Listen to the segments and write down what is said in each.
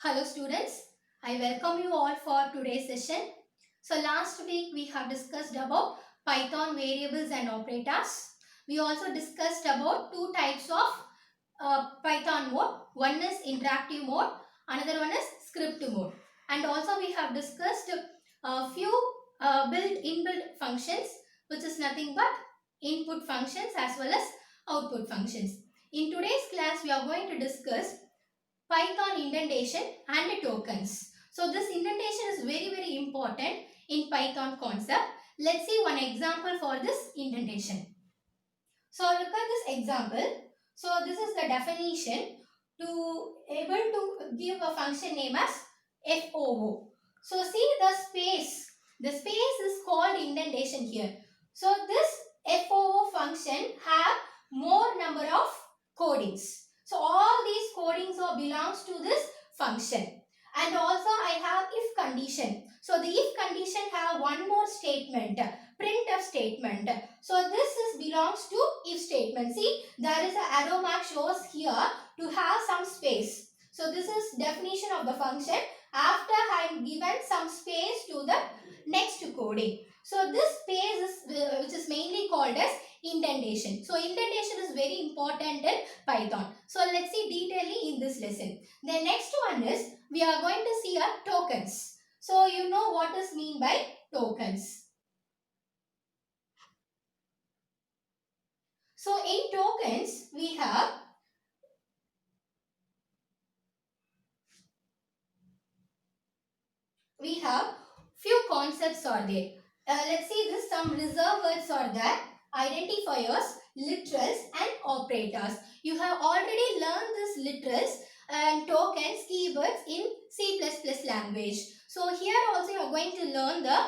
Hello students, I welcome you all for today's session. So last week we have discussed about Python variables and operators. We also discussed about two types of Python mode. One is interactive mode, another one is script mode. And also we have discussed a few inbuilt functions, which is nothing but input functions as well as output functions. In today's class we are going to discuss Python indentation and tokens. So this indentation is very important in Python concept. Let's see one example for this indentation. So look at this example. So this is the definition to able to give a function name as FOO. So see the space. The space is called indentation here. So this FOO function have more number of codings. So all these codings are belongs to this function. And also I have if condition. So the if condition have one more statement, printf statement. So this is belongs to if statement. See, there is a arrow mark shows here to have some space. So this is definition of the function after I am given some space to the next coding. So this space is which is mainly called as indentation. So indentation is very important in Python. So let's see detailing in this lesson. The next one is we are going to see a tokens. So you know what is mean by tokens. So in tokens we have few concepts are there. Let's see this some reserved words are there. Identifiers, literals and operators. You have already learned this literals and tokens keywords in C++ language. So here also you are going to learn the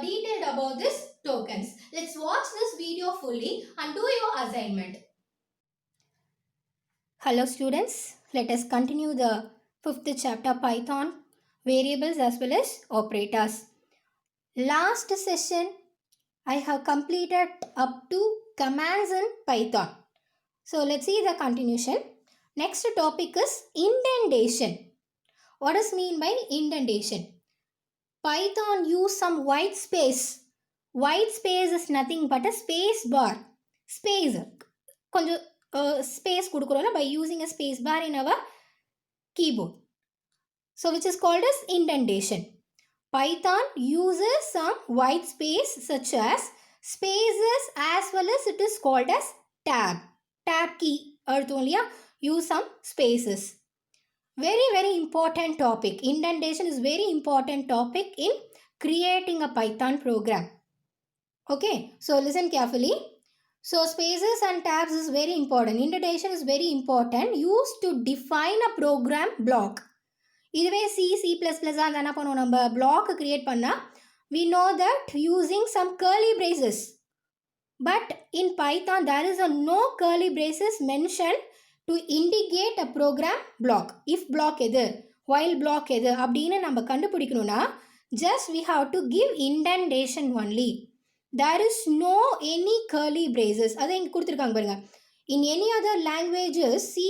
detailed about this tokens. Let's watch this video fully and do your assignment. Hello students, let us continue the fifth chapter Python variables as well as operators. Last session I have completed up to commands in Python. So let's see the continuation. Next topic is indentation. What does mean by indentation? Python use some white space. White space is nothing but a space bar. Space. கொஞ்சம் space கொடுக்குறோம்ல by using a space bar in our keyboard. So which is called as indentation. Python uses some white space such as spaces as well as it is called as tab. Tab key only use some spaces. Very important topic. Indentation is very important topic in creating a Python program. Okay, so listen carefully. So spaces and tabs is very important. Indentation is very important used to define a program block. இதுவே C++ தான் என்ன பண்ணுவோம் நம்ம block create பண்ணா we know that using some curly braces. But in Python there is a no curly braces mentioned to indicate a program block. If block எது while block எது அப்படின்னு நம்ம கண்டுபிடிக்கணும்னா just we have to give indentation only. There is no any curly braces. அதை இங்கே கொடுத்துருக்காங்க பாருங்க. In any other languages C++,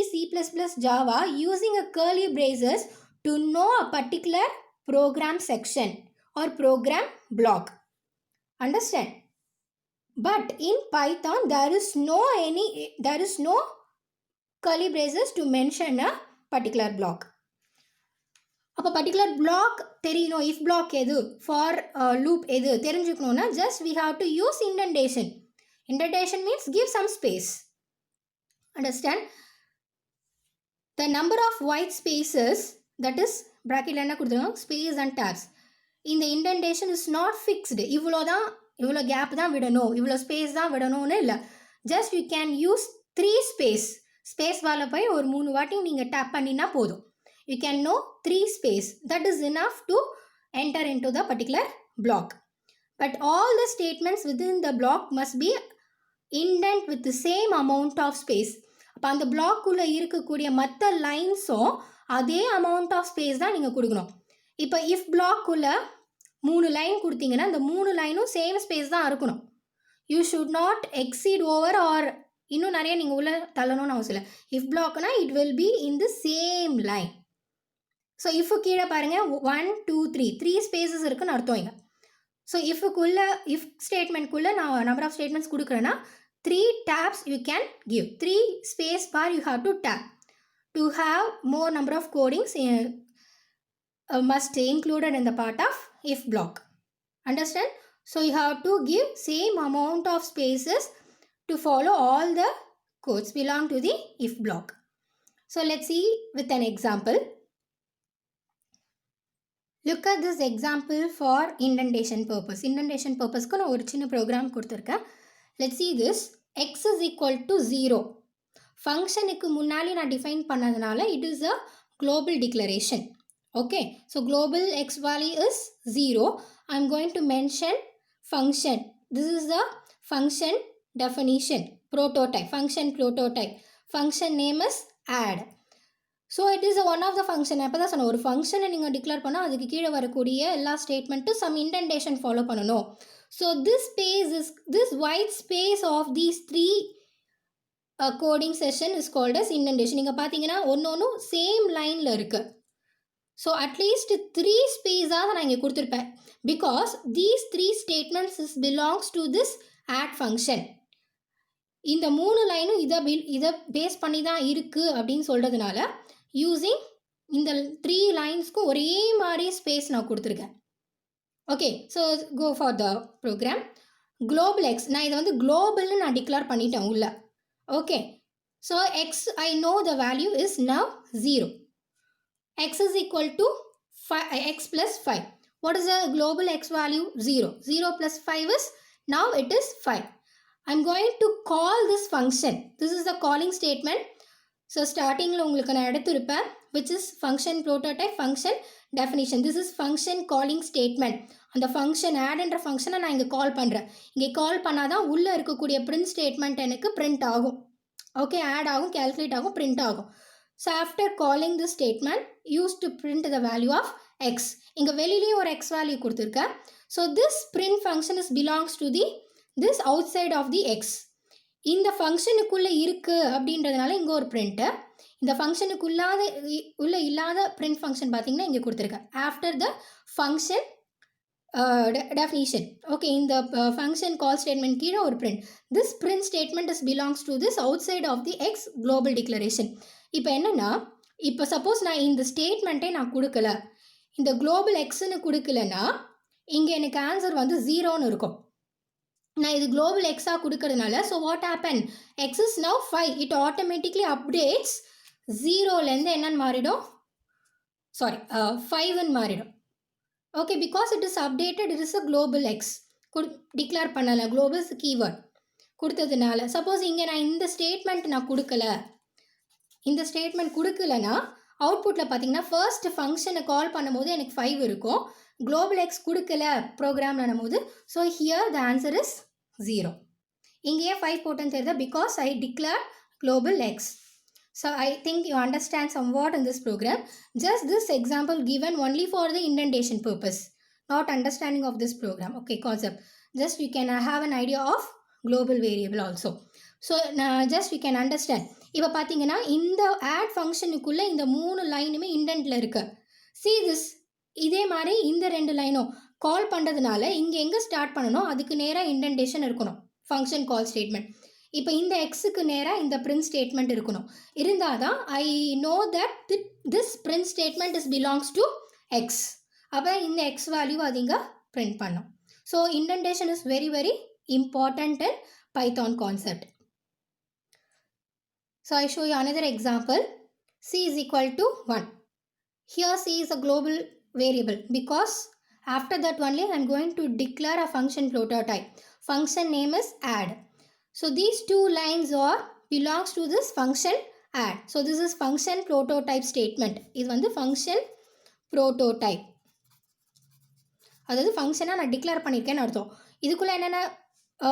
Java using a curly braces to know a particular program section or program block. Understand? But in Python there is no curly braces to mention a particular block. அப்போ particular block தெரியணும் if block எது for loop எது தெரிஞ்சுக்கணும்னா just we have to use indentation. Indentation means give some space. Understand? The number of white spaces, that is bracket என்ன கொடுத்துருக்காங்க space and tabs. இந்த indentation is not fixed. இவ்வளோ gap தான் விடணும், இவ்வளோ ஸ்பேஸ் தான் விடணும்னு இல்லை. Just you can use 3 space வால போய் ஒரு 3 வாட்டி நீங்கள் டேப் பண்ணினா போதும். You can no 3 space. That is enough to enter in to the particular block. But all the statements within the block must be indent with the same amount of space. அப்போ அந்த பிளாக்குள்ளே இருக்கக்கூடிய மற்ற லைன்ஸும் அதே amount of space தான் நீங்கள் கொடுக்கணும். இப்போ if பிளாக்குள்ளே 3 line கொடுத்தீங்கன்னா அந்த 3 லைனும் சேம் ஸ்பேஸ் தான் இருக்கணும். You should not exceed over or இன்னும் நிறைய நீங்கள் உள்ள தள்ளணும்னு அவசியம் இல்லை. இஃப் பிளாக்னா it will be in the same line. So if கீழே பாருங்கள் 1 2 3 ஸ்பேசஸ் இருக்குன்னு அர்த்தம் இங்கே. ஸோ இஃப் ஸ்டேட்மெண்ட்குள்ளே நான் நம்பர் ஆஃப் ஸ்டேட்மெண்ட்ஸ் கொடுக்குறேன்னா 3 tabs you can give. 3 space bar you have to tab. To have more number of codings must included in the part of if block. Understand? So you have to give same amount of spaces to follow all the codes belong to the if block. So let's see with an example. Look at this example for indentation purpose. Indentation purpose ku na oru chinna program kuduthirken. Let's see this. X is equal to 0. Function ku munnali na define pannadanaala it is a global declaration. Okay. So global x value is 0. I am going to mention function. This is the function definition. Prototype. Function prototype. Function name is add. So it is one of the function. அப்போ தான் சொன்னேன், ஒரு ஃபங்க்ஷனை நீங்கள் declare பண்ணால் அதுக்கு கீழே வரக்கூடிய எல்லா ஸ்டேட்மெண்ட்டும் சம் இன்டென்டேஷன் ஃபாலோ பண்ணணும். So this white space of these 3 coding session is called as indentation. நீங்கள் பார்த்தீங்கன்னா ஒன்று சேம் லைனில் இருக்குது. ஸோ அட்லீஸ்ட் 3 ஸ்பேஸாக நான் இங்கே கொடுத்துருப்பேன். Because these 3 statements is belongs to this add function. இந்த 3 லைனும் இதை பேஸ் பண்ணி தான் இருக்குது அப்படின்னு சொல்கிறதுனால யூஸிங் இந்த 3 லைன்ஸ்க்கும் ஒரே மாதிரி ஸ்பேஸ் நான் கொடுத்துருக்கேன். Okay, so go for the program. Global x, நான் இதை வந்து குளோபல்னு நான் டிக்ளேர் பண்ணிட்டேன் உள்ள. Okay, so x I know the value is now 0. X is equal to x plus 5. What is the global x value? 0. 0 plus 5 is now it is 5. I'm going to call this function. This is the calling statement. So starting la ungalku na eduthirpen which is function prototype, function definition. This is function calling statement. And the function add என்ற function நான் இங்க கால் பண்றேன். இங்க கால் பண்ணாதான் உள்ள இருக்கக்கூடிய print statement எனக்கு print ஆகும். Okay, add ஆகும், calculate ஆகும், print ஆகும். So after calling this statement used to print the value of x. இங்க வெளியிலயும் ஒரு x value கொடுத்திருக்கேன். So this print function is belongs to the this outside of the x. இந்த ஃபங்க்ஷனுக்குள்ளே இருக்குது அப்படின்றதுனால இங்கே ஒரு பிரிண்ட்டு. இந்த ஃபங்க்ஷனுக்குள்ள இல்லாத பிரிண்ட் ஃபங்க்ஷன் பார்த்தீங்கன்னா இங்கே கொடுத்துருக்கேன். After the function definition. Okay, இந்த ஃபங்க்ஷன் கால் ஸ்டேட்மெண்ட் கீழே ஒரு print. This print statement is belongs to this outside of the x global declaration. இப்போ என்னென்னா, இப்போ சப்போஸ் நான் இந்த ஸ்டேட்மெண்ட்டே நான் கொடுக்கல, இந்த குளோபல் எக்ஸ்ன்னு கொடுக்கலன்னா இங்கே எனக்கு ஆன்சர் வந்து 0ன்னு இருக்கும். நான் இது குளோபல் எக்ஸாக கொடுக்கறதுனால so what happen, x is now 5. It automatically updates 0லேருந்து என்னன்னு மாறிடும், சாரி 5ன்னு மாறிடும். Okay, because it is updated, it is a global x declare பண்ணலை, குளோபல் கீவேர்ட் கொடுத்ததுனால. சப்போஸ் இங்கே நான் இந்த ஸ்டேட்மெண்ட் நான் கொடுக்கல, இந்த ஸ்டேட்மெண்ட் கொடுக்கலன்னா அவுட்புட்டில் பார்த்தீங்கன்னா ஃபர்ஸ்ட் ஃபங்க்ஷனை கால் பண்ணும்போது எனக்கு 5 இருக்கும். குளோபல் எக்ஸ் கொடுக்கல ப்ரோக்ராம் பண்ணும்போது so here the answer is 0. இங்கேயே 5 போட்டுன்னு தெரியுது because I declare global x. So I think you understand somewhat in this program. Just this example given only for the indentation purpose, not understanding of this program. Okay, concept. Just you can have an idea of global variable also. So just you can understand. இப்போ பார்த்தீங்கன்னா இந்த add ஃபங்க்ஷனுக்குள்ளே இந்த 3 லைனுமே இண்டென்ட்டில் இருக்குது. see this. இதே மாதிரி இந்த 2 லைனும் கால் பண்ணுறதுனால இங்கே எங்கே ஸ்டார்ட் பண்ணணும், அதுக்கு நேராக இண்டென்டேஷன் இருக்கணும் ஃபங்க்ஷன் கால் ஸ்டேட்மெண்ட். இப்போ இந்த எக்ஸுக்கு நேராக இந்த பிரிண்ட் ஸ்டேட்மெண்ட் இருக்கணும். இருந்தால் தான் I know that this print statement is belongs to X. அப்போ இந்த எக்ஸ் வேல்யூ அது இங்கே பிரிண்ட் பண்ணும். So indentation is very very important in Python concept. So I show you another example. c is equal to 1. Here c is a global variable because after that only I am going to declare a function prototype. Function name is add. So these 2 lines are belongs to this function add. So this is function prototype statement. இது வந்து function prototype. அதாவது ஃபங்க்ஷனை நான் declare பண்ணியிருக்கேன்னு அர்த்தம். இதுக்குள்ளே என்னென்ன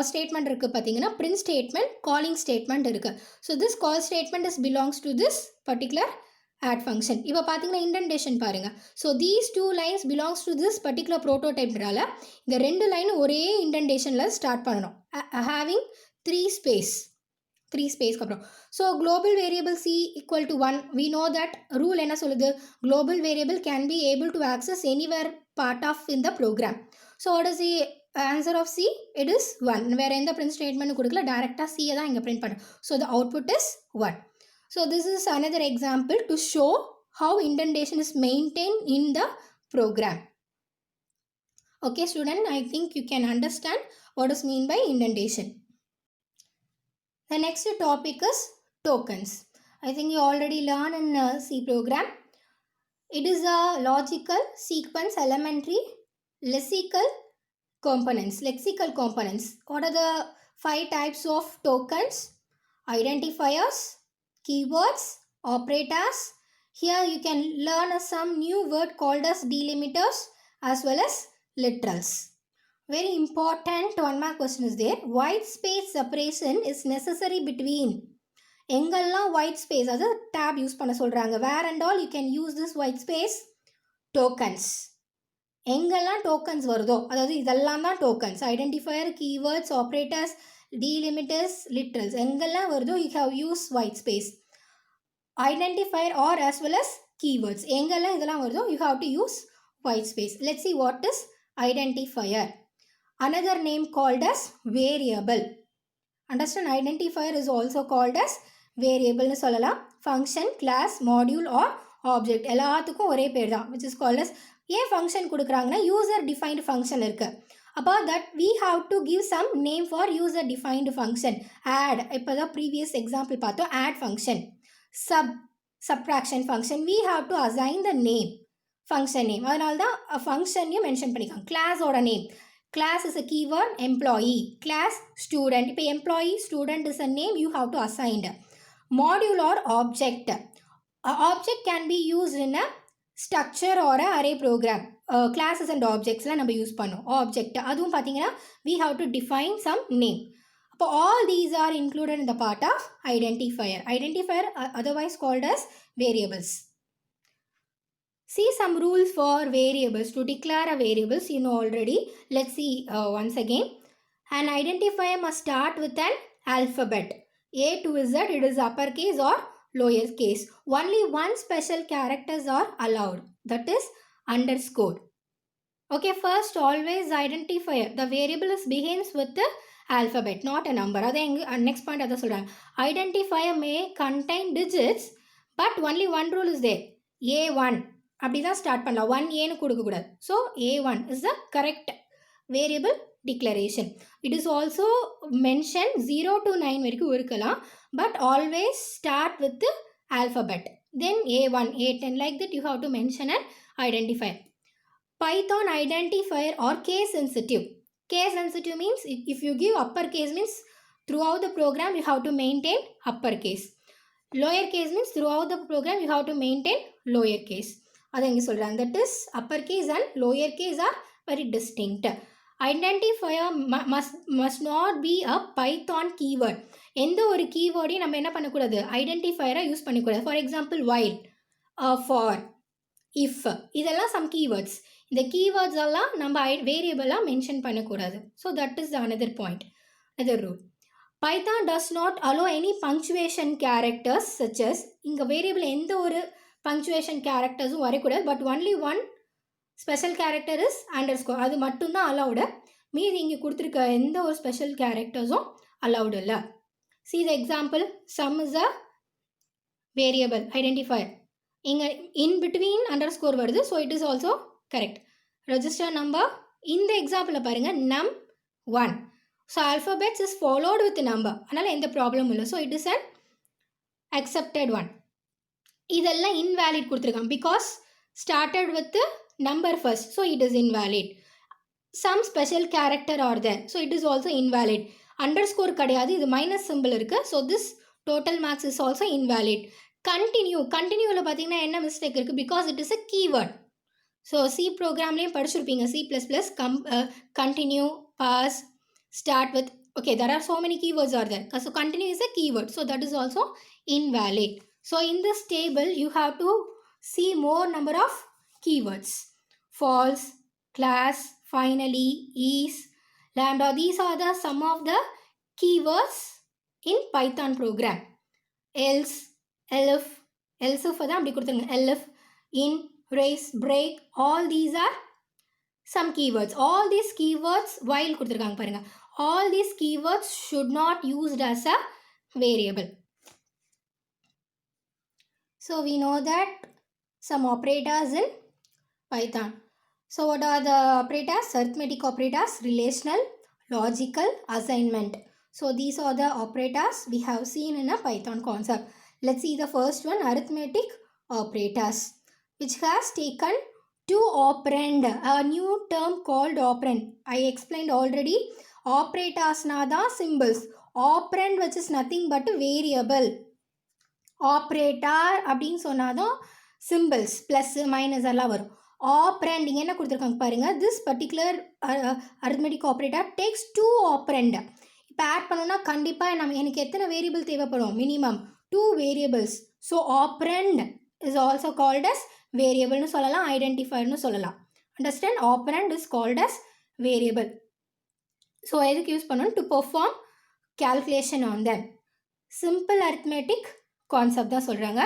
statement இருக்குது பார்த்தீங்கன்னா print statement, calling statement இருக்குது. So this call statement is belongs to this particular add function. இப்போ பார்த்தீங்கன்னா இண்டென்டேஷன் பாருங்கள். So these 2 lines belongs to this particular prototypeனால இந்த 2 லைன் ஒரே இண்டென்டேஷனில் ஸ்டார்ட் பண்ணணும். having 3 space. 3 space அப்புறம். So global variable c equal to 1. We know that rule என்ன சொல்லுது, global variable can be able to access anywhere part of in the program. So what is the answer of c? It is 1. வேற எந்த print statement கொடுக்கல, டைரக்டா c தான் இங்க print பண்ணு. So the output is 1. So this is another example to show how indentation is maintained in the program. Okay student, I think you can understand what is mean by indentation. The next topic is tokens. I think you already learned in C program. It is a logical, sequence, elementary, lexical components. Lexical components. What are the 5 types of tokens? Identifiers, keywords, operators. Here you can learn some new word called as delimiters as well as literals. Very important 1 mark question is there. White space separation is necessary between. எங்கெல்லாம் white space, அது tab use பண்ண சொல்கிறாங்க. Where and all you can use this white space? Tokens. எங்கெல்லாம் tokens வருதோ, அதாவது இதெல்லாம் தான் tokens. Identifier, keywords, operators, delimiters, literals. எங்கெல்லாம் வருதோ you have used white space. Identifier or as well as keywords. எங்கெல்லாம் இதெல்லாம் வருதோ you have to use white space. Let's see what is identifier. Another name called as variable. Understand, identifier is also called as variable னு சொல்லலாம். Function, class, module or object எல்லாத்துக்கும் ஒரே பேர் தான், which is called as. ஏன் function கொடுக்குறாங்கன்னா user defined function இருக்கு. அப்போ that we have to give some name for user defined function. Add, இப்போ தான் previous example பார்த்தோம், add function. Subtraction function, we have to assign the name, function name. அதனால தான் ஃபங்க்ஷனையும் mention பண்ணிக்கலாம். கிளாஸோட name, class is a keyword, employee, class student. இப்போ employee, student is a name you have to assign. Module or object. Object can be used in a structure or a array program. Classes and objects நம்ம use பண்ணோம். Object அதுவும் பார்த்தீங்கன்னா we have to define some name. அப்போ all these are included in the part of identifier. Identifier otherwise called as variables. See some rules for variables. To declare a variables, you know already. Let's see once again. An identifier must start with an alphabet. A to Z, it is uppercase or lowercase. Only one special characters are allowed. That is underscore. Okay, first always identifier. The variable begins with the alphabet, not a number. Next point adha solranga. Identifier may contain digits, but only one rule is there. A1. அப்படி தான் start பண்ணலாம். 1Aன்னு கொடுக்கக்கூடாது. So A1 is the correct variable declaration. It is also mentioned 0 to 9 வரைக்கும் இருக்கலாம், but always start with the alphabet. Then A1, A10, like that you have to mention an identifier. Python identifier or case sensitive. Case sensitive means if you give uppercase means throughout the program you have to maintain uppercase. Lowercase means throughout the program you have to maintain lowercase. அதை இங்கே சொல்கிறாங்க. That is uppercase and lowercase are very distinct. Identifier must not be a Python keyword. எந்த ஒரு கீவேர்டையும் நம்ம என்ன பண்ணக்கூடாது, ஐடென்டிஃபயராக use பண்ணிக்கூடாது. For example while, for, if, இதெல்லாம் சம் கீவேர்ட்ஸ். இந்த கீவேர்ட்ஸ் எல்லாம் நம்ம வேரியபிளாக மென்ஷன் பண்ணக்கூடாது. So that is another point, another rule. Python does not allow any punctuation characters such as, இங்கே வேரியபிள் எந்த ஒரு punctuation charactersum வரக்கூடாது. But only one special character is underscore. அது மட்டும்தான் அலவுடு. மீதி இங்கே கொடுத்துருக்க எந்த ஒரு ஸ்பெஷல் கேரக்டர்ஸும் அலவுடு இல்லை. See the example, sum is a variable identifier. இங்கே in between underscore வருது. So it is also correct. Register number இந்த எக்ஸாம்பிளில் பாருங்கள் num1. So alphabets is followed with number. அதனால் எந்த ப்ராப்ளமும் இல்லை. So it is an accepted one. இதெல்லாம் இன்வேலிட் கொடுத்துருக்காங்க. Because started with number first. So it is invalid. Some special character are there. So it is also invalid. Underscore கிடையாது, இது minus symbol இருக்குது. So this total marks is also invalid. கண்டினியூவில் பார்த்தீங்கன்னா என்ன mistake இருக்குது, because it is a keyword. So C ப்ரோக்ராம்லேயும் படிச்சிருப்பீங்க, C++, continue, pass, start with, okay, there are so many keywords are there. So continue is a keyword. So that is also invalid. So in this table, you have to see more number of keywords. False, class, finally, is, lambda. These are the some of the keywords in Python program. Else, elif, elseif தான் அப்படி கொடுத்துருங்க. Elif, in, raise, break, all these are some keywords. All these keywords while கொடுத்துருக்காங்க பாருங்க. All these keywords should not used as a variable. So we know that some operators in Python. So what are the operators? Arithmetic operators, relational, logical, assignment. So these are the operators we have seen in a Python concept. Let's see the first one, arithmetic operators, which has taken two operand, a new term called operand. I explained already. Operators na da symbols. Operand which is nothing but a variable. Operator அப்படின்னு சொன்னாதான் symbols plus minus எல்லாம் வரும். Operand இங்க என்ன கொடுத்துருக்காங்க பாருங்க. This particular arithmetic operator takes two operand. இப்போ add பண்ணோம்னா கண்டிப்பாக எனக்கு எத்தனை வேரியபிள் தேவைப்படும்? Minimum 2 variables. So operand is also called as வேரியபிள்னு சொல்லலாம், ஐடென்டிஃபையர்னு சொல்லலாம். Understand? Operand is called as variable. So எதுக்கு யூஸ் பண்ணணும்? To perform calculation on them. Simple arithmetic concept தான் சொல்கிறாங்க.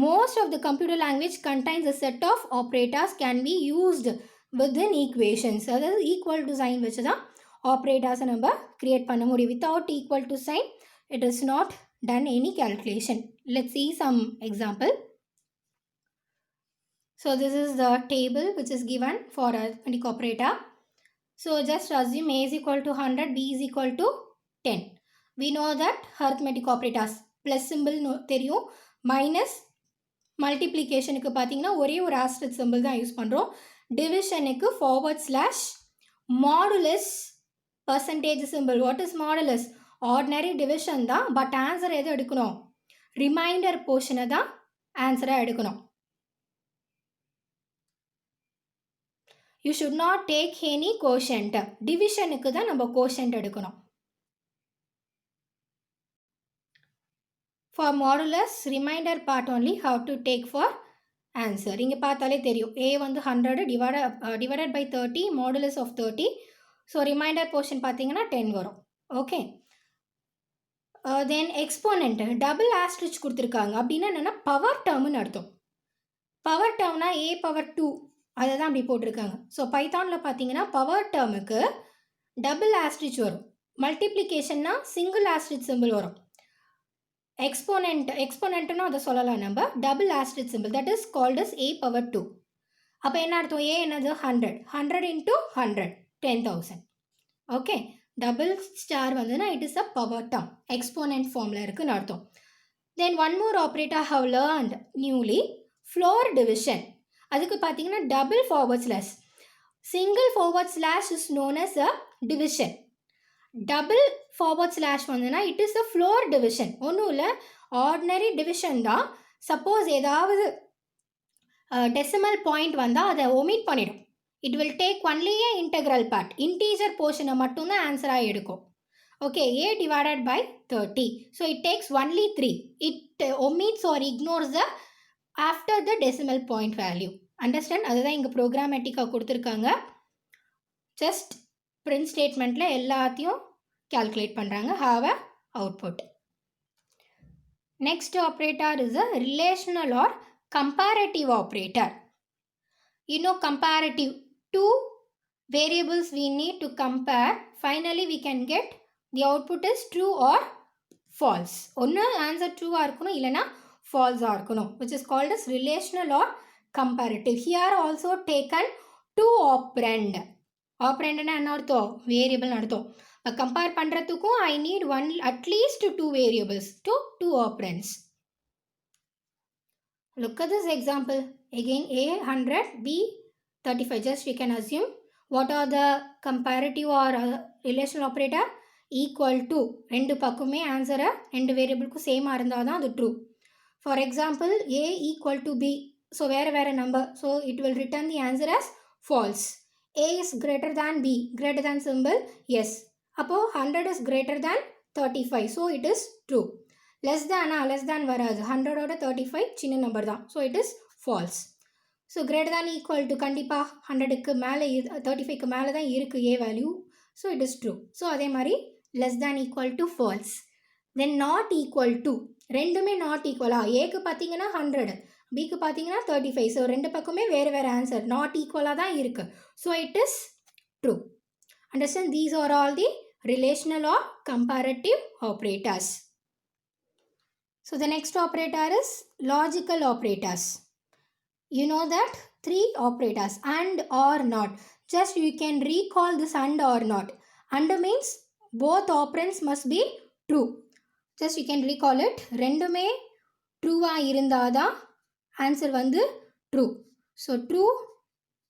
Most of the computer language contains a set of operators can be used within equations. அதாவது equal to sign வச்சு தான் ஆப்ரேட்டர்ஸை நம்ம create பண்ண முடியும். Without equal to sign it is not done any calculation. Let's see some example. So this is the table which is given for arithmetic operator. So just assume a is equal to 100, b is equal to 10. We know that arithmetic operators plus symbol தெரியும், minus மல்டிப்ளிகேஷனுக்கு பார்த்தீங்கன்னா ஒரே ஒரு asterisk symbol தான் use பண்ணுறோம். டிவிஷனுக்கு forward slash, modulus percentage symbol. What is modulus? Ordinary division தான், but answer எது எடுக்கணும்? ரிமைண்டர் போர்ஷனை தான் ஆன்சராக எடுக்கணும். You should not take any quotient. டிவிஷனுக்கு தான் நம்ம கோஷன்ட் எடுக்கணும். For modulus remainder part only how to take for answer. இங்கே பார்த்தாலே தெரியும், ஏ வந்து 100 divided by 30, modulus of 30. So remainder portion பார்த்தீங்கன்னா 10 வரும். ஓகே. தென் எக்ஸ்போனண்ட் டபுள் ஆஸ்ட்ரிச் கொடுத்துருக்காங்க. அப்படின்னா என்னென்னா பவர் டேர்ம்னு அர்த்தம். பவர் டேர்ம்னா a பவர் 2 அதை தான் அப்படி போட்டிருக்காங்க. ஸோ பைத்தானில் பார்த்தீங்கன்னா பவர் டேர்முக்கு டபுள் ஆஸ்ட்ரிச் வரும். மல்டிப்ளிகேஷன்னா சிங்கிள் ஆஸ்ட்ரிச் சிம்பிள் வரும். எக்ஸ்போனண்ட்னா அதை சொல்லலாம் நம்ம. Double asterisk symbol that is called as a power 2. அப்போ என்ன அர்த்தம்? a என்னது? 100 into 100 10,000. ஓகே. டபுள் ஸ்டார் வந்துன்னா it is a power term, exponent ஃபார்மில் இருக்குன்னு அர்த்தம். Then one more operator have learned newly, floor division. அதுக்கு பார்த்தீங்கன்னா double forward slash. Single forward slash is known as a division. Double forward slash வந்துன்னா it is a floor division. ஒன்றும் இல்லை, ordinary division தான். Suppose ஏதாவது decimal point வந்தால் அதை omit பண்ணிடும். It will take only a integral part, integer போர்ஷனை மட்டும்தான் ஆன்சராக எடுக்கும். Okay. a divided by 30. So it takes only 3. It omits or ignores the after the decimal point value. Understand? அதுதான் இங்கே ப்ரோக்ராமேட்டிக்காக கொடுத்துருக்காங்க. ஜஸ்ட் பிரிண்ட் ஸ்டேட்மெண்ட்டில் எல்லாத்தையும் கால்குலேட் பண்ணுறாங்க. Have a output. Next operator is a relational or comparative operator. You know comparative, two variables we need to compare. Finally we can get the output is true or false. ஒன்று answer ட்ரூவாக இருக்கணும், இல்லைனா ஃபால்ஸாக இருக்கணும், which is called as relational or comparative. Here also taken two operand. ஆப்ரண்ட்னா என்ன அர்த்தம்? வேரியபிள்னு அர்த்தம். Compare பண்ணுறதுக்கும் I need one at least two variables to two operands. Look at this example. Again a 100, b 35. Just we can assume what are the comparative or relational operator? Equal to. ரெண்டு பக்கமே ஆன்சரை ரெண்டு வேரியபிளுக்கும் சேமாக இருந்தால் தான் அது true. For example a equal to b. So வேறு number. So it will return the answer as false. a is greater than b. greater than symbol yes. அப்போது 100 is greater than 35. So it is true. Less than வராது. 100ஓட 35 சின்ன number தான். So it is false. So greater than equal to கண்டிப்பாக 100க்கு மேலே 35க்கு மேலே தான் இருக்குது a value. So it is true. So அதே மாதிரி less than equal to false. Then not equal to, ரெண்டுமே நாட் ஈக்குவலா, ஏக்கு பார்த்தீங்கன்னா 100, பிக்கு பார்த்தீங்கன்னா 35. ஸோ ரெண்டு பக்கமே வேறு வேறு ஆன்சர், நாட் ஈக்குவலாக தான் இருக்குது. So it is true. Understand, these are all the relational or comparative operators. So the next operator is logical operators. You know that 3 operators, and, or, not. Just you can recall this and or not. And means both operands must be true. Just you can recall it. ரெண்டுமே ட்ரூவா இருந்தாதான் answer வந்து true. So true,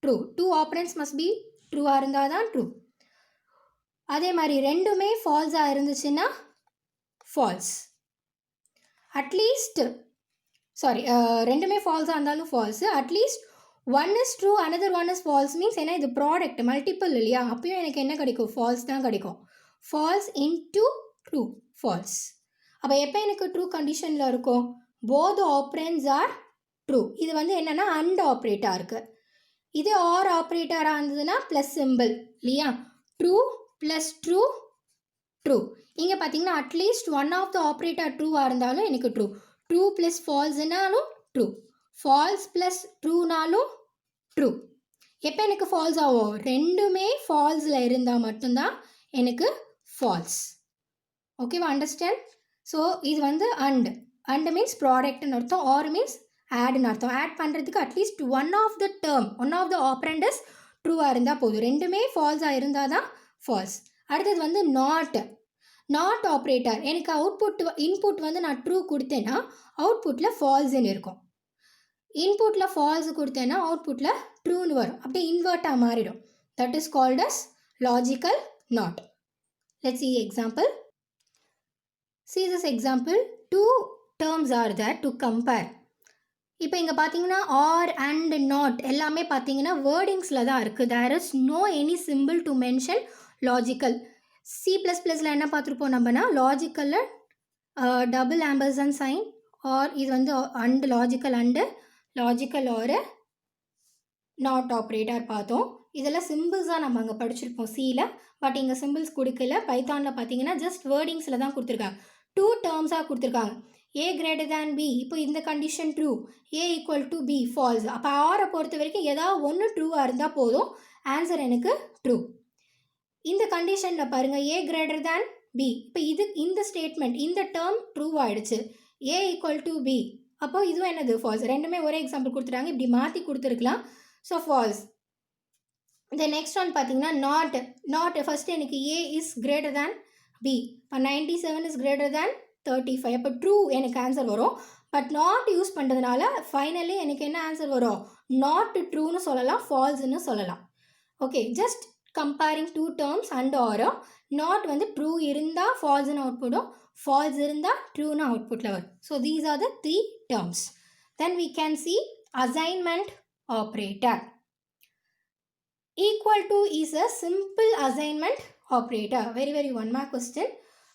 true, 2 operands must be ட்ரூவாக இருந்தால் தான் true. அதே மாதிரி ரெண்டுமே ஃபால்ஸாக இருந்துச்சுன்னா falls. At least ரெண்டுமே ஃபால்ஸாக இருந்தாலும் falls. At least one is true another one is false means, ஏன்னா இது ப்ராடக்ட் மல்டிபிள் இல்லையா, அப்பயும் எனக்கு என்ன கிடைக்கும், ஃபால்ஸ் தான் கிடைக்கும். False into true, false. அப்போ எப்போ எனக்கு ட்ரூ கண்டிஷனில் இருக்கும், போத் ஆப்ரண்ட்ஸ் ஆர் ட்ரூ. இது வந்து என்னென்னா அண்ட் ஆப்ரேட்டாக இருக்குது. இது ஆர் ஆப்ரேட்டராக இருந்ததுன்னா ப்ளஸ் சிம்பிள் இல்லையா, ட்ரூ ப்ளஸ் ட்ரூ, ட்ரூ. இங்கே பார்த்தீங்கன்னா at least one of the operator ட்ரூவாக இருந்தாலும் எனக்கு ட்ரூ. ட்ரூ ப்ளஸ் ஃபால்ஸ்னாலும் ட்ரூ, ஃபால்ஸ் ப்ளஸ் ட்ரூனாலும் ட்ரூ. எப்போ எனக்கு ஃபால்ஸ் ஆகும், ரெண்டுமே ஃபால்ஸில் இருந்தால் மட்டும்தான் எனக்கு ஃபால்ஸ். ஓகேவா, அண்டர்ஸ்டாண்ட்? ஸோ இது வந்து அண்ட் மீன்ஸ் ப்ராடக்ட்னு அர்த்தம், ஆர் மீன்ஸ் ஆட்னு அர்த்தம். ஆட் பண்ணுறதுக்கு at least one of the term, one of the operands ட்ரூவாக இருந்தால் போதும். ரெண்டுமே ஃபால்ஸாக இருந்தால் தான் ஃபால்ஸ். அடுத்தது வந்து நாட் ஆப்ரேட்டர். எனக்கு இன்புட் வந்து நான் ட்ரூ கொடுத்தேன்னா அவுட்புட்டில் ஃபால்ஸ்ன்னு இருக்கும். இன்புட்டில் ஃபால்ஸ் கொடுத்தேன்னா அவுட்புட்டில் ட்ரூன்னு வரும். அப்படியே இன்வெர்ட்டாக மாறிடும். That is called as logical not. Let's see example. See this example. 2 terms are there to compare. இப்போ இங்கே பார்த்தீங்கன்னா ஆர் அண்ட் நாட் எல்லாமே பார்த்தீங்கன்னா வேர்டிங்ஸில் தான் இருக்குது. There is no any symbol to mention logical. C++ல என்ன பார்த்துருப்போம் நம்மனா, லாஜிக்கலில் டபுள் ஆம்பர்சன் சைன், ஆர் இது வந்து and logical and, logical or not operator பார்த்தோம். இதெல்லாம் சிம்பிள்ஸாக நம்ம அங்கே படிச்சிருப்போம் சியில். பட் இங்கே சிம்பிள்ஸ் கொடுக்கல. பைத்தானில் பார்த்தீங்கன்னா ஜஸ்ட் வேர்டிங்ஸில் தான் கொடுத்துருக்காங்க. 2 டேர்ம்ஸாக கொடுத்துருக்காங்க. A greater than B, இப்போ இந்த condition true, A equal to B false. அப்போ ஆரை பொறுத்த வரைக்கும் ஏதாவது ஒன்று ட்ரூவாக இருந்தால் போதும், ஆன்சர் எனக்கு ட்ரூ. இந்த கண்டிஷனில் பாருங்கள், A greater than B, இப்போ இந்த ஸ்டேட்மெண்ட் இந்த டேர்ம் ட்ரூ ஆகிடுச்சு. A equal to B, அப்போது இதுவும் என்னது ஃபால்ஸ். ரெண்டுமே ஒரே எக்ஸாம்பிள் கொடுத்துட்டாங்க, இப்படி மாற்றி கொடுத்துருக்கலாம். So false. இந்த நெக்ஸ்ட் ஒன் பார்த்தீங்கன்னா நாட் ஃபஸ்ட்டு எனக்கு A is greater than B, இப்போ 97 is greater than 35, அப்போ ட்ரூ எனக்கு ஆன்சர் வரும். பட் நாட் யூஸ் பண்ணுறதுனால ஃபைனலி எனக்கு என்ன ஆன்சர் வரும், நாட் ட்ரூன்னு சொல்லலாம், ஃபால்ஸ்ன்னு சொல்லலாம். Okay, just comparing 2 terms and or. Not வந்து ட்ரூ இருந்தால் ஃபால்ஸ்ன்னு அவுட்புட்டும், ஃபால்ஸ் இருந்தால் ட்ரூன்னு அவுட்புட்டில் வரும். So these are the 3 terms. Then we can see assignment operator. Equal to is a simple assignment operator. Very one mark question.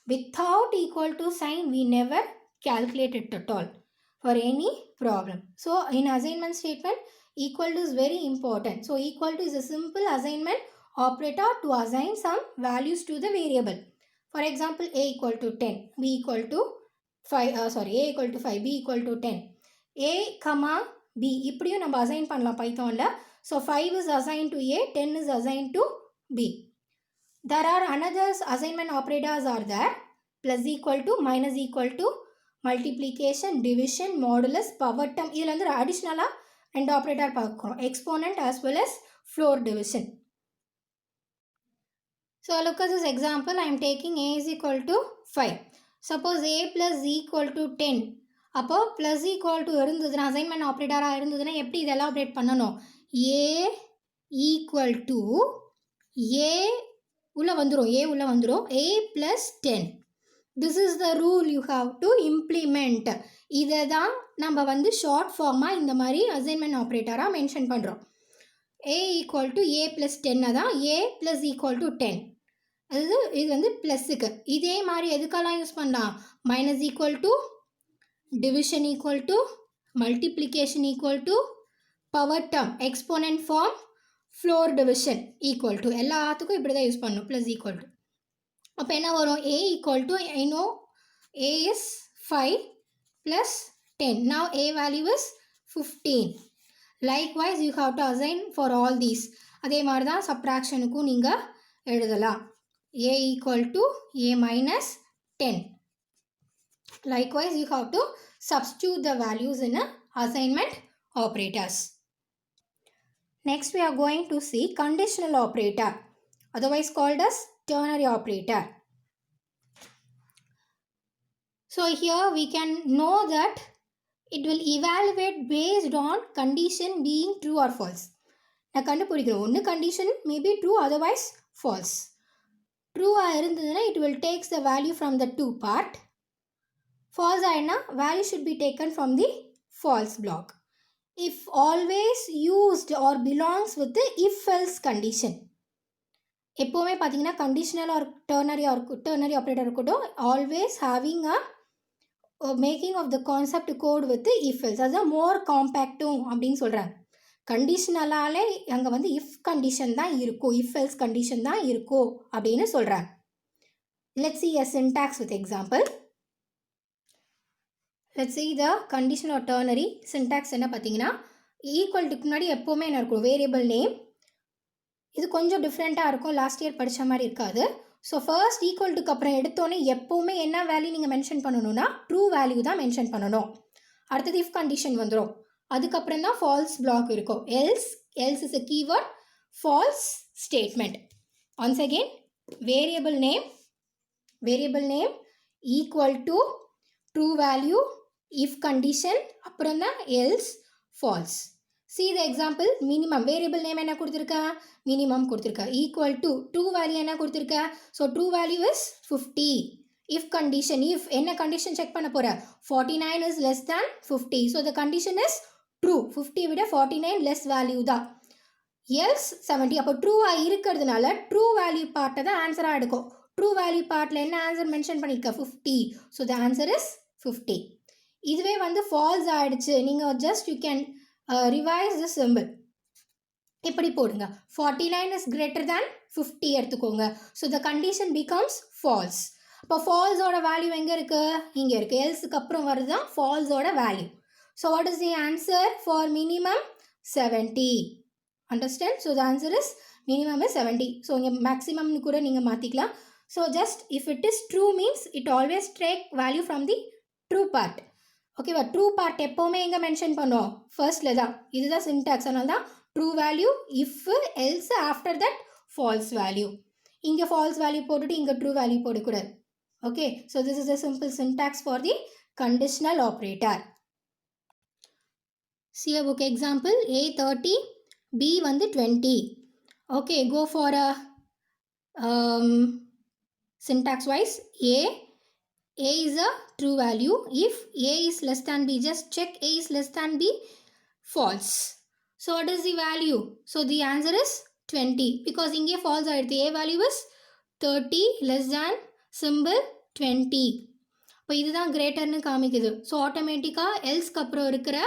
Without equal to sign we never calculate it at all for any problem. So in assignment statement equal to is very important. So equal to is a simple assignment operator to assign some values to the variable. For example, a equal to 10, b equal to 5, a equal to 5, b equal to 10. a comma b இப்படியும் நம்ம assign பண்ணலாம் பைத்தான்ல. So 5 is assigned to a, 10 is assigned to b. There are another assignment operators are there. Plus equal to, minus equal to, multiplication, division, modulus, power term. இதில் வந்து அடிஷ்னலாக 2 operator பார்க்குறோம், exponent as well as floor division. So look at this example. I am taking a is equal to 5. Suppose a plus equal to 10. அப்போ plus equal to இருந்ததுன்னா, assignment ஆப்ரேட்டராக இருந்ததுன்னா எப்படி இதெல்லாம் operate பண்ணணும், a equal to a உள்ளே வந்துடும், a plus 10. This is the rule you have to implement. இதை தான் நம்ம வந்து ஷார்ட் ஃபார்மாக இந்த மாதிரி அசைன்மெண்ட் ஆப்ரேட்டராக மென்ஷன் பண்ணுறோம். a equal to a plus 10 தான் a plus equal to 10. இது வந்து ப்ளஸுக்கு. இதே மாதிரி எதுக்கெல்லாம் யூஸ் பண்ணலாம், minus equal to, division equal to, multiplication equal to, power term, exponent form, floor division equal to, எல்லாத்துக்கும் இப்படி தான் யூஸ் பண்ணணும், ப்ளஸ் ஈக்குவல் டு. அப்போ என்ன வரும், a equal to, I know A is 5 plus 10. Now A value is 15. Likewise, you have to assign for all these. அதே மாதிரி தான் சப்ராக்ஷனுக்கும் நீங்கள் எழுதலாம். A equal to A minus 10. Likewise, you have to substitute the values in a assignment operators. Next, we are going to see conditional operator, otherwise called as ternary operator. So here we can know that it will evaluate based on condition being true or false. நான் கண்டுபிடிக்கிறோம் ஒன்று condition may be true, otherwise false. True இருந்ததுன்னா it will take the value from the true part. False ஆயினா value should be taken from the false block. If always used or belongs with the if else condition. எப்போவுமே பார்த்தீங்கன்னா conditional or ternary operator இருக்கட்டும், always having a making of the concept code with if else, அதுதான் more காம்பேக்டும் அப்படின்னு சொல்கிறாங்க. கண்டிஷனலாலே அங்கே வந்து if condition தான் இருக்கும், இஃப் எல்ஸ் கண்டிஷன் தான் இருக்கும் அப்படின்னு சொல்கிறாங்க. Let's see a syntax with example. Let's see the conditional or ternary syntax என்ன பார்த்தீங்கன்னா, ஈக்குவல்ட்டுக்கு முன்னாடி எப்போவுமே என்ன இருக்கும், வேரியபிள் நேம். இது கொஞ்சம் டிஃப்ரெண்ட்டாக இருக்கும், லாஸ்ட் இயர் படித்த மாதிரி இருக்காது. ஸோ ஃபர்ஸ்ட் ஈக்குவல்ட்டுக்கு அப்புறம் எடுத்தோன்னே எப்போவுமே என்ன வேல்யூ நீங்கள் மென்ஷன் பண்ணணும்னா ட்ரூ வேல்யூ தான் மென்ஷன் பண்ணணும். அடுத்தது இஃப் கண்டிஷன் வந்துடும், அதுக்கப்புறம் தான் ஃபால்ஸ் பிளாக் இருக்கும். Else is a keyword, false statement. Once again, variable name equal to true value, if condition, அப்புறம் தான் else, false. See the example, minimum variable name என்ன கொடுத்துருக்கா, minimum கொடுத்துருக்கா, equal to true value என்ன கொடுத்துருக்கா, so true value is 50. if condition, if என்ன condition check பண்ண போற, 49 is less than 50, so the condition is true, 50 விட 49 less value தான். else 70, அப்போ true இருக்கிறதுனால true value பார்ட்டை தான் ஆன்சராக எடுக்கும். true value பார்ட்டில் என்ன ஆன்சர் மென்ஷன் பண்ணியிருக்கா, 50, so the answer is 50. இதுவே வந்து false ஆகிடுச்சு, நீங்கள் just you can revise the symbol. இப்படி போடுங்க, 49 is greater than 50 எடுத்துக்கோங்க, so the condition becomes false. அப்போ falseோட வேல்யூ எங்கே இருக்குது, இங்கே இருக்குது. எல்ஸுக்கு அப்புறம் வருது தான் falseோட value. so what is the answer for minimum, 70. understand, so the answer is minimum is 70. so இங்கே maximumனு கூட நீங்கள் மாற்றிக்கலாம். so just if it is true means it always take value from the true part. ஓகேவா, true part எப்போவுமே எங்கே mention பண்ணோம், ஃபர்ஸ்டில் தான். இதுதான் சின்டாக்ஸ், அதனால தான் true value, if else, after that false value. இங்கே ஃபால்ஸ் வேல்யூ போட்டுட்டு இங்கே ட்ரூ வேல்யூ போடக்கூடாது. Okay, so this is a simple syntax for the conditional operator. See a book example, A 30, B வந்து 20. Okay, go for a syntax wise. A is a true value. If A is less than B, just check A is less than B, false. So what is the value? So the answer is 20 because inge false ஆயிடுது. A value is 30 less than symbol 20. இப்போ இதுதான் கிரேட்டர்னு காமிக்குது. So ஆட்டோமேட்டிக்காக எல்ஸ்க்கு அப்புறம் இருக்கிற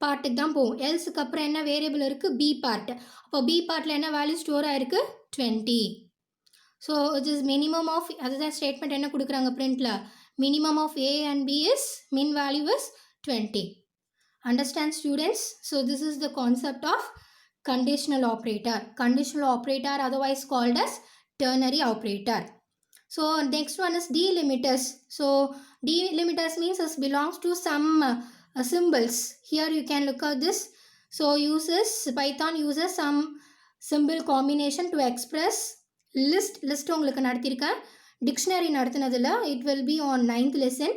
பார்ட்டுக்கு தான் போகும். எல்ஸுக்கு அப்புறம் என்ன வேரியபிள் இருக்குது, பி பார்ட். அப்போ பி பார்ட்டில் என்ன வேல்யூ ஸ்டோர் ஆயிருக்கு, 20. So it is minimum of, அதுதான் ஸ்டேட்மெண்ட் என்ன கொடுக்குறாங்க பிரிண்டில், minimum of A and B is, min value is 20. Understand students? So this is the concept of conditional operator. Conditional operator otherwise called as ternary operator. So next one is delimiters. So delimiters means it belongs to some symbols. Here you can look at this. So Python uses some symbol combination to express list உங்களுக்கு நடத்திருக்கேன். Dictionary நடத்தினதில் it will be on 9th lesson.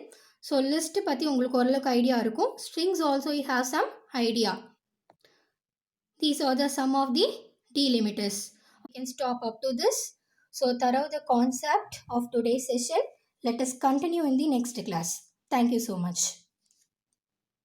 So list பற்றி உங்களுக்கு ஓரளவுக்கு idea இருக்கும். Strings also you have some idea. These are the some of the delimiters. You can stop up to this. So thorough the concept of today's session. Let us continue in the next class. Thank you so much.